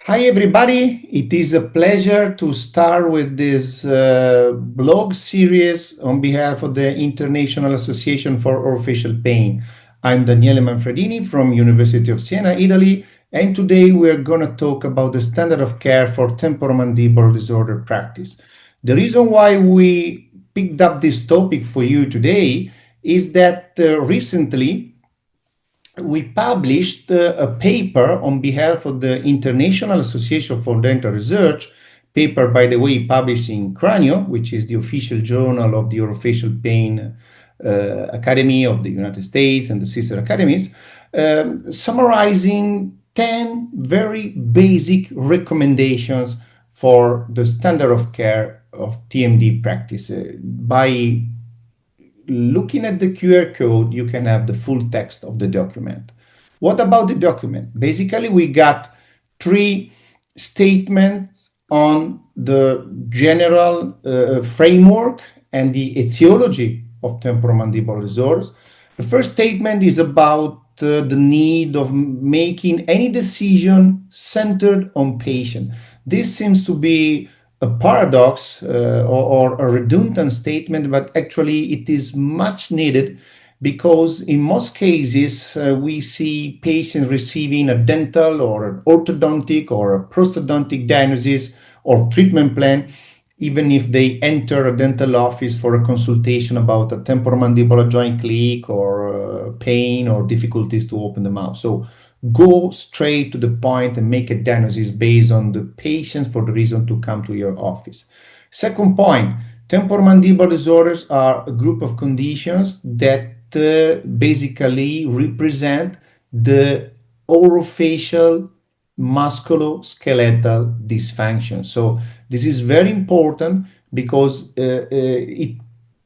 Hi, everybody. It is a pleasure to start with this blog series on behalf of the International Association for Orofacial Pain. I'm Daniele Manfredini from University of Siena, Italy, and today we're going to talk about the standard of care for temporomandibular disorder practice. The reason why we picked up this topic for you today is that recently we published a paper on behalf of the International Association for Dental Research, paper, by the way, published in Cranio, which is the official journal of the Orofacial Pain Academy of the United States and the sister academies, summarizing 10 very basic recommendations for the standard of care of TMD practice. By looking at the QR code, you can have the full text of the document. What about the document? Basically, we got three statements on the general framework and the etiology of temporomandibular disorders. The first statement is about the need of making any decision centered on patient. This seems to be a paradox or a redundant statement, but actually it is much needed because in most cases we see patients receiving a dental or an orthodontic or a prosthodontic diagnosis or treatment plan, even if they enter a dental office for a consultation about a temporomandibular joint click or pain or difficulties to open the mouth. So go straight to the point and make a diagnosis based on the patients for the reason to come to your office. Second point, temporomandibular disorders are a group of conditions that basically represent the orofacial musculoskeletal dysfunction. So this is very important because it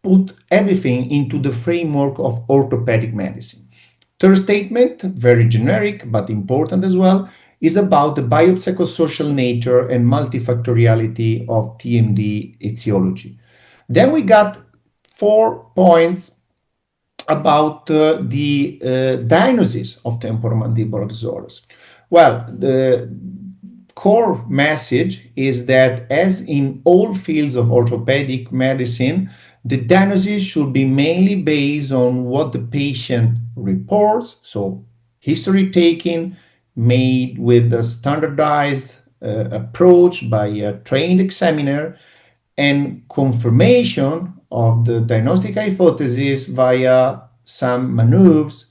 put everything into the framework of orthopedic medicine. Third statement, very generic but important as well, is about the biopsychosocial nature and multifactoriality of TMD etiology. Then we got 4 points about the diagnosis of temporomandibular disorders. Well, the core message is that, as in all fields of orthopedic medicine, the diagnosis should be mainly based on what the patient reports, so history taking made with a standardized approach by a trained examiner, and confirmation of the diagnostic hypothesis via some maneuvers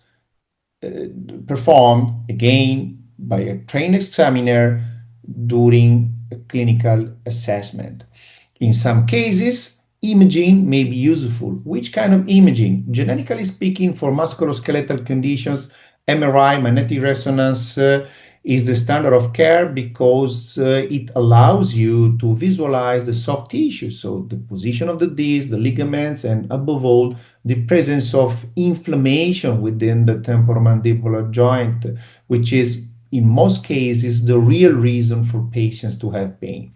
performed again by a trained examiner during a clinical assessment. In some cases, imaging may be useful. Which kind of imaging? Generically speaking, for musculoskeletal conditions, MRI, magnetic resonance, is the standard of care because it allows you to visualize the soft tissue, so the position of the disc, the ligaments, and above all, the presence of inflammation within the temporomandibular joint, which is in most cases the real reason for patients to have pain.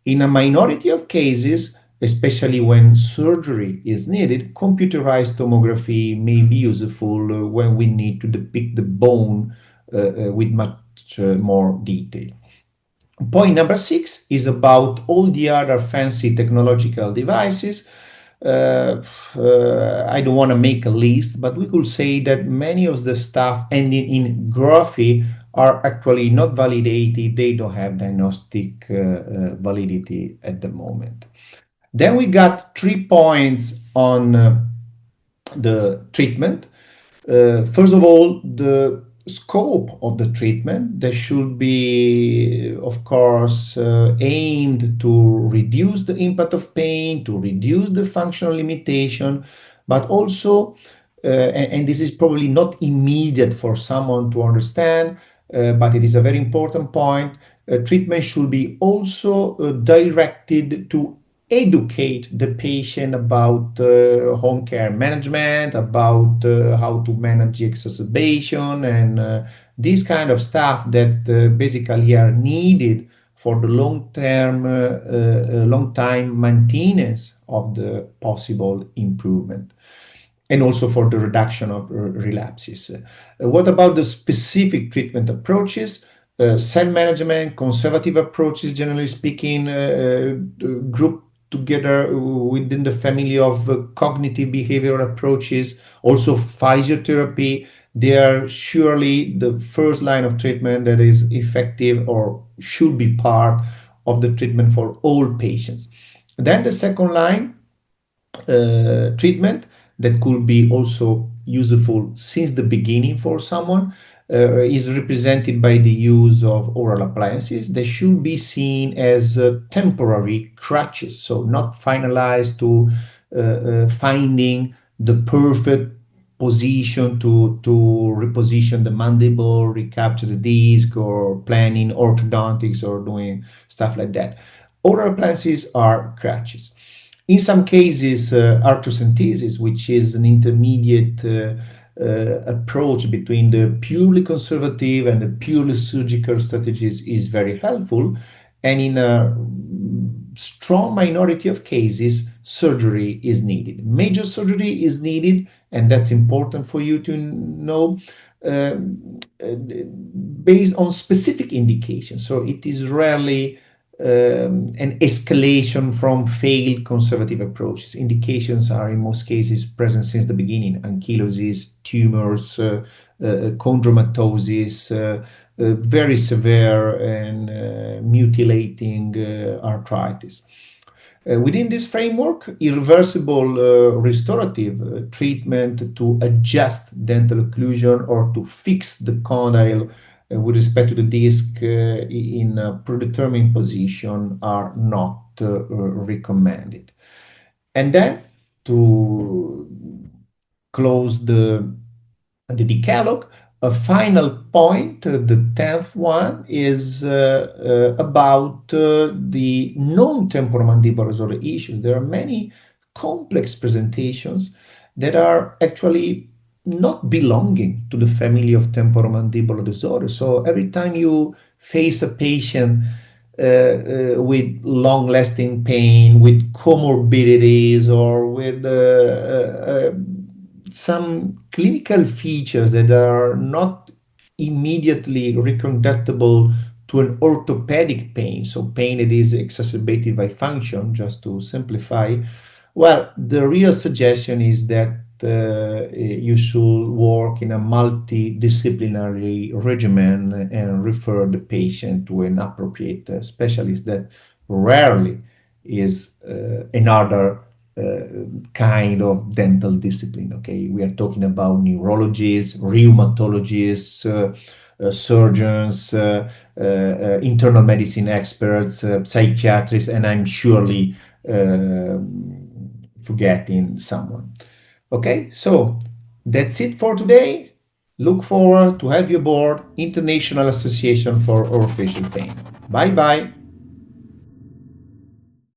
In a minority of cases, especially when surgery is needed, computerized tomography may be useful when we need to depict the bone with much more detail. Point number 6 is about all the other fancy technological devices. I don't want to make a list, but we could say that many of the stuff ending in graphy are actually not validated. They don't have diagnostic validity at the moment. Then we got 3 points on the treatment. First of all, the scope of the treatment that should be, of course, aimed to reduce the impact of pain, to reduce the functional limitation, but also, and this is probably not immediate for someone to understand, but it is a very important point, treatment should be also directed to educate the patient about home care management, about how to manage exacerbation, and this kind of stuff that basically are needed for the long time maintenance of the possible improvement, and also for the reduction of relapses. What about the specific treatment approaches? self-management, conservative approaches, generally speaking, group together within the family of cognitive behavioral approaches, also physiotherapy. They are surely the first line of treatment that is effective or should be part of the treatment for all patients. Then the second line treatment that could be also useful since the beginning for someone is represented by the use of oral appliances. They should be seen as temporary crutches, so not finalized to finding the perfect position to reposition the mandible, recapture the disc, or planning orthodontics or doing stuff like that. Oral appliances are crutches. In some cases, arthrocentesis, which is an intermediate approach between the purely conservative and the purely surgical strategies, is very helpful. And in a strong minority of cases, surgery is needed. Major surgery is needed, and that's important for you to know, based on specific indications. So it is rarely an escalation from failed conservative approaches. Indications are in most cases present since the beginning: ankylosis, tumors, chondromatosis, very severe and mutilating arthritis. Within this framework, irreversible restorative treatment to adjust dental occlusion or to fix the condyle with respect to the disc in a predetermined position are not recommended. And then to close the decalogue, a final point, the 10th one, is about the non-temporomandibular disorder issues. There are many complex presentations that are actually not belonging to the family of temporomandibular disorder. So every time you face a patient with long-lasting pain, with comorbidities, or with some clinical features that are not immediately reconductible to an orthopedic pain, so pain that is exacerbated by function, just to simplify, well, the real suggestion is that you should work in a multidisciplinary regimen and refer the patient to an appropriate specialist that rarely is another kind of dental discipline. Okay, we are talking about neurologists, rheumatologists, surgeons, internal medicine experts, psychiatrists, and I'm surely forgetting someone. Okay, so that's it for today. Look forward to have you aboard International Association for Orofacial Pain. Bye bye.